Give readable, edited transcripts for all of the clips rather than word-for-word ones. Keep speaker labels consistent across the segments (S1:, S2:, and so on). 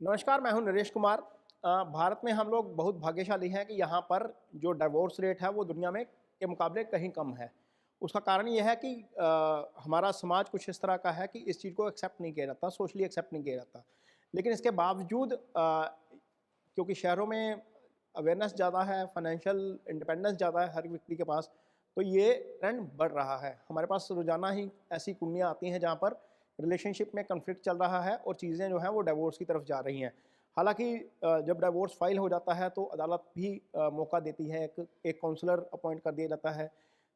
S1: नमस्कार, मैं हूं नरेश कुमार। भारत में हम लोग बहुत भाग्यशाली हैं कि यहाँ पर जो डाइवोर्स रेट है वो दुनिया में के मुकाबले कहीं कम है। उसका कारण ये है कि हमारा समाज कुछ इस तरह का है कि इस चीज़ को एक्सेप्ट नहीं किया जाता, सोशली एक्सेप्ट नहीं किया जाता। लेकिन इसके बावजूद क्योंकि शहरों में अवेयरनेस ज़्यादा है, फाइनेंशियल इंडिपेंडेंस ज़्यादा है हर व्यक्ति के पास, तो ये ट्रेंड बढ़ रहा है। हमारे पास रोज़ाना ही ऐसी कुंडलियाँ आती हैं जहाँ पर रिलेशनशिप में कॉन्फ्लिक्ट चल रहा है और चीज़ें जो हैं वो डिवोर्स की तरफ जा रही हैं। हालाँकि जब डिवोर्स फाइल हो जाता है तो अदालत भी मौका देती है, एक काउंसलर अपॉइंट कर दिया जाता है।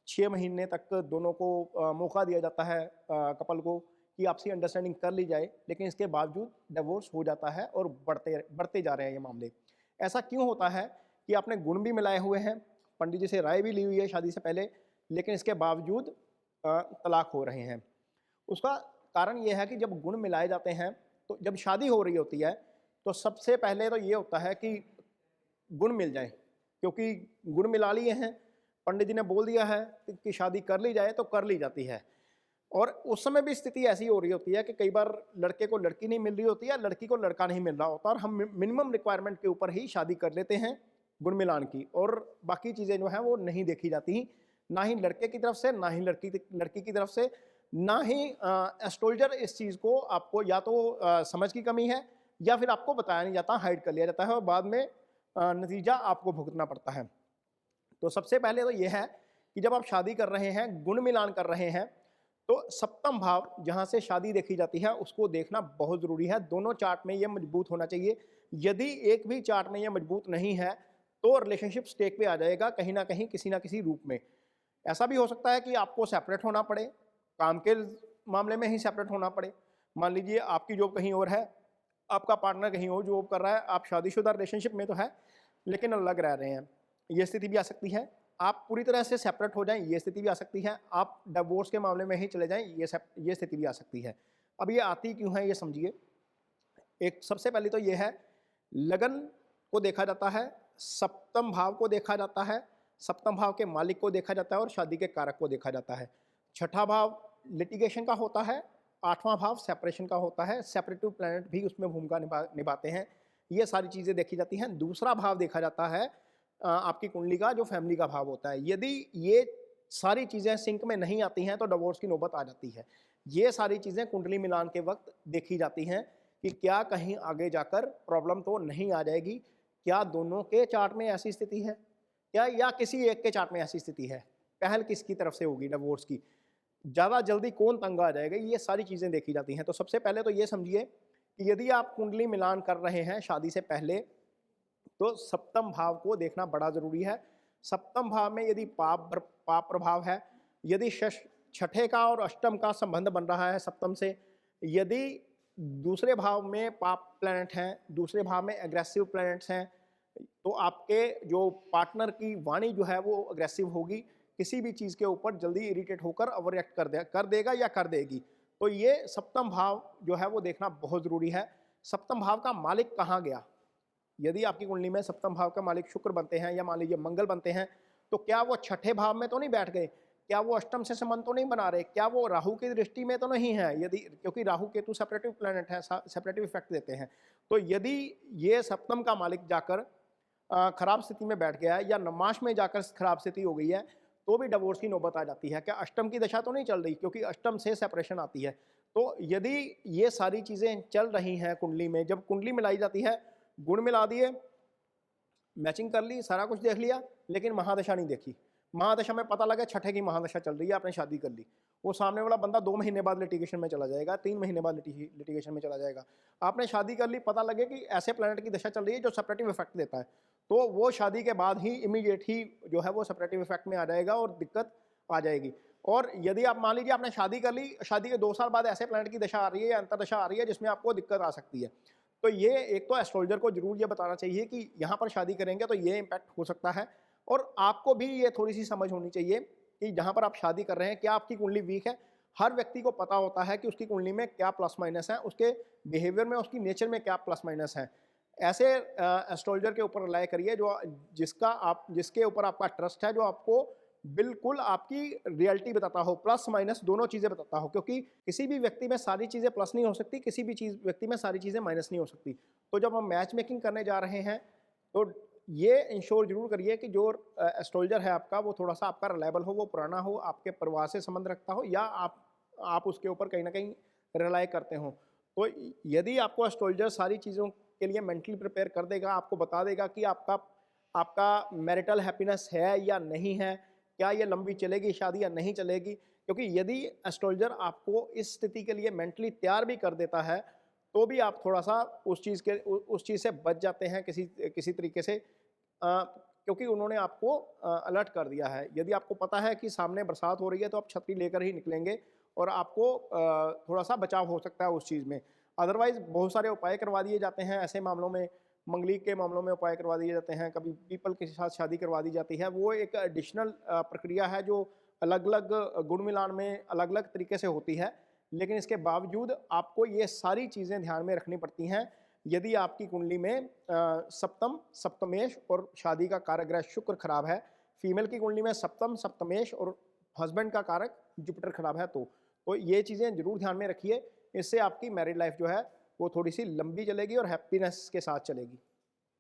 S1: 6 महीने तक दोनों को मौका दिया जाता है कपल को कि आपसी अंडरस्टैंडिंग कर ली जाए, लेकिन इसके बावजूद डिवोर्स हो जाता है और बढ़ते बढ़ते जा रहे हैं ये मामले। ऐसा क्यों होता है कि आपने गुण भी मिलाए हुए हैं, पंडित जी से राय भी ली हुई है शादी से पहले, लेकिन इसके बावजूद तलाक हो रहे हैं? उसका कारण ये है कि जब गुण मिलाए जाते हैं, तो जब शादी हो रही होती है, तो सबसे पहले तो ये होता है कि गुण मिल जाएँ, क्योंकि गुण मिला लिए हैं, पंडित जी ने बोल दिया है कि शादी कर ली जाए, तो कर ली जाती है। और उस समय भी स्थिति ऐसी हो रही होती है कि कई बार लड़के को लड़की नहीं मिल रही होती है, लड़की को लड़का नहीं मिल रहा होता और हम मिनिमम रिक्वायरमेंट के ऊपर ही शादी कर लेते हैं गुण मिलान की, और बाकी चीज़ें जो हैं वो नहीं देखी जाती, ना ही लड़के की तरफ से, ना ही लड़की की तरफ से, ना ही एस्ट्रोलजर इस चीज़ को आपको या तो समझ की कमी है या फिर आपको बताया नहीं जाता, हाइड कर लिया जाता है और बाद में नतीजा आपको भुगतना पड़ता है। तो सबसे पहले तो ये है कि जब आप शादी कर रहे हैं, गुण मिलान कर रहे हैं, तो सप्तम भाव जहाँ से शादी देखी जाती है उसको देखना बहुत ज़रूरी है। दोनों चार्ट में ये मजबूत होना चाहिए। यदि एक भी चार्ट में ये मजबूत नहीं है, तो रिलेशनशिप स्टेक पे आ जाएगा कहीं न कहीं, किसी न किसी रूप में। ऐसा भी हो सकता है कि आपको सेपरेट होना पड़े, काम के मामले में ही सेपरेट होना पड़े। मान लीजिए आपकी जॉब कहीं और है, आपका पार्टनर कहीं और जॉब कर रहा है, आप शादीशुदा रिलेशनशिप में तो है, लेकिन अलग रह रहे हैं। ये स्थिति भी आ सकती है। आप पूरी तरह से सेपरेट हो जाएँ, ये स्थिति भी आ सकती है। आप डिवोर्स के मामले में ही चले जाएँ, ये स्थिति भी आ सकती है। अब ये आती क्यों है, ये समझिए। एक सबसे पहले तो ये है, लगन को देखा जाता है, सप्तम भाव को देखा जाता है, सप्तम भाव के मालिक को देखा जाता है और शादी के कारक को देखा जाता है। छठा भाव लिटिगेशन का होता है, आठवां भाव सेपरेशन का होता है, सेपरेटिव प्लैनेट भी उसमें भूमिका निभाते हैं। ये सारी चीज़ें देखी जाती हैं। दूसरा भाव देखा जाता है आपकी कुंडली का, जो फैमिली का भाव होता है। यदि ये सारी चीज़ें सिंक में नहीं आती हैं तो डिवोर्स की नौबत आ जाती है। ये सारी चीज़ें कुंडली मिलान के वक्त देखी जाती हैं कि क्या कहीं आगे जाकर प्रॉब्लम तो नहीं आ जाएगी, क्या दोनों के चार्ट में ऐसी स्थिति है, क्या या किसी एक के चार्ट में ऐसी स्थिति है, पहल किसकी तरफ से होगी डिवोर्स की, ज़्यादा जल्दी कौन तंग आ जाएगा, ये सारी चीज़ें देखी जाती हैं। तो सबसे पहले तो ये समझिए कि यदि आप कुंडली मिलान कर रहे हैं शादी से पहले, तो सप्तम भाव को देखना बड़ा ज़रूरी है। सप्तम भाव में यदि पाप प्रभाव है, यदि छठे का और अष्टम का संबंध बन रहा है सप्तम से, यदि दूसरे भाव में पाप प्लैनेट हैं, दूसरे भाव में एग्रेसिव प्लैनेट्स हैं, तो आपके जो पार्टनर की वाणी जो है वो अग्रेसिव होगी, किसी भी चीज़ के ऊपर जल्दी इरिटेट होकर ओवर रिएक्ट कर देगा या कर देगी। तो ये सप्तम भाव जो है वो देखना बहुत ज़रूरी है। सप्तम भाव का मालिक कहाँ गया? यदि आपकी कुंडली में सप्तम भाव का मालिक शुक्र बनते हैं या मान लीजिए मंगल बनते हैं, तो क्या वो छठे भाव में तो नहीं बैठ गए? क्या वो अष्टम से संबंध तो नहीं बना रहे? क्या वो राहु की दृष्टि में तो नहीं है? यदि, क्योंकि राहु केतु सेपरेटिव प्लैनेट है, सेपरेटिव इफेक्ट देते हैं। तो यदि ये सप्तम का मालिक जाकर खराब स्थिति में बैठ गया है या नवमाश में जाकर खराब स्थिति हो गई है, तो भी डिवोर्स की नौबत आ जाती है। क्या अष्टम की दशा तो नहीं चल रही? क्योंकि अष्टम से सेपरेशन आती है। तो यदि ये सारी चीज़ें चल रही हैं कुंडली में, जब कुंडली मिलाई जाती है, गुण मिला दिए, मैचिंग कर ली, सारा कुछ देख लिया, लेकिन महादशा नहीं देखी। महादशा में पता लगा छठे की महादशा चल रही है, आपने शादी कर ली, वो सामने वाला बंदा 2 महीने बाद लिटिगेशन में चला जाएगा, 3 महीने बाद लिटिगेशन में चला जाएगा। आपने शादी कर ली, पता लगे कि ऐसे प्लैनेट की दशा चल रही है जो सेपरेटिव इफेक्ट देता है, तो वो शादी के बाद ही इमीडिएट ही जो है वो सेपरेटिव इफेक्ट में आ जाएगा और दिक्कत आ जाएगी। और यदि आप मान लीजिए आपने शादी कर ली, शादी के 2 साल बाद ऐसे प्लैनेट की दशा आ रही है या अंतरदशा आ रही है जिसमें आपको दिक्कत आ सकती है, तो ये एक तो एस्ट्रोलॉजर को जरूर ये बताना चाहिए कि यहाँ पर शादी करेंगे तो ये इम्पैक्ट हो सकता है। और आपको भी ये थोड़ी सी समझ होनी चाहिए कि जहाँ पर आप शादी कर रहे हैं, क्या आपकी कुंडली वीक है? हर व्यक्ति को पता होता है कि उसकी कुंडली में क्या प्लस माइनस है, उसके बिहेवियर में, उसकी नेचर में क्या प्लस माइनस है। ऐसे एस्ट्रोलॉजर के ऊपर रिलाय करिए जो जिसके ऊपर आपका ट्रस्ट है, जो आपको बिल्कुल आपकी रियलिटी बताता हो, प्लस माइनस दोनों चीज़ें बताता हो, क्योंकि किसी भी व्यक्ति में सारी चीज़ें प्लस नहीं हो सकती, किसी भी चीज़ व्यक्ति में सारी चीज़ें माइनस नहीं हो सकती। तो जब हम मैच मेकिंग करने जा रहे हैं, तो ये इंश्योर ज़रूर करिए कि जो एस्ट्रोलजर है आपका, वो थोड़ा-सा आपका रिलायबल हो, वो पुराना हो, आपके परिवार से संबंध रखता हो, या आप उसके ऊपर कहीं न कहीं रिलाय करते हो। तो यदि आपको एस्ट्रोलजर सारी चीज़ों के लिए मेंटली प्रिपेयर कर देगा, आपको बता देगा कि आपका आपका मैरिटल हैप्पीनेस है या नहीं है, क्या ये लंबी चलेगी शादी या नहीं चलेगी, क्योंकि यदि एस्ट्रोलजर आपको इस स्थिति के लिए मेंटली तैयार भी कर देता है, तो भी आप थोड़ा-सा उस चीज़ से बच जाते हैं किसी किसी तरीके से, क्योंकि उन्होंने आपको अलर्ट कर दिया है। यदि आपको पता है कि सामने बरसात हो रही है, तो आप छतरी लेकर ही निकलेंगे और आपको थोड़ा-सा बचाव हो सकता है उस चीज़ में। अदरवाइज़ बहुत सारे उपाय करवा दिए जाते हैं ऐसे मामलों में, मंगलीक के मामलों में उपाय करवा दिए जाते हैं, कभी पीपल के साथ शादी करवा दी जाती है। वो एक एडिशनल प्रक्रिया है जो अलग-अलग गुण मिलान में अलग-अलग तरीके से होती है। लेकिन इसके बावजूद आपको ये सारी चीज़ें ध्यान में रखनी पड़ती हैं, यदि आपकी कुंडली में सप्तम, सप्तमेश और शादी का कारक शुक्र खराब है। फीमेल की कुंडली में सप्तम, सप्तमेश और हस्बैंड का कारक जुपिटर खराब है तो ये चीज़ें ज़रूर ध्यान में रखिए। इससे आपकी मैरिड लाइफ जो है वो थोड़ी-सी लंबी चलेगी और हैप्पीनेस के साथ चलेगी।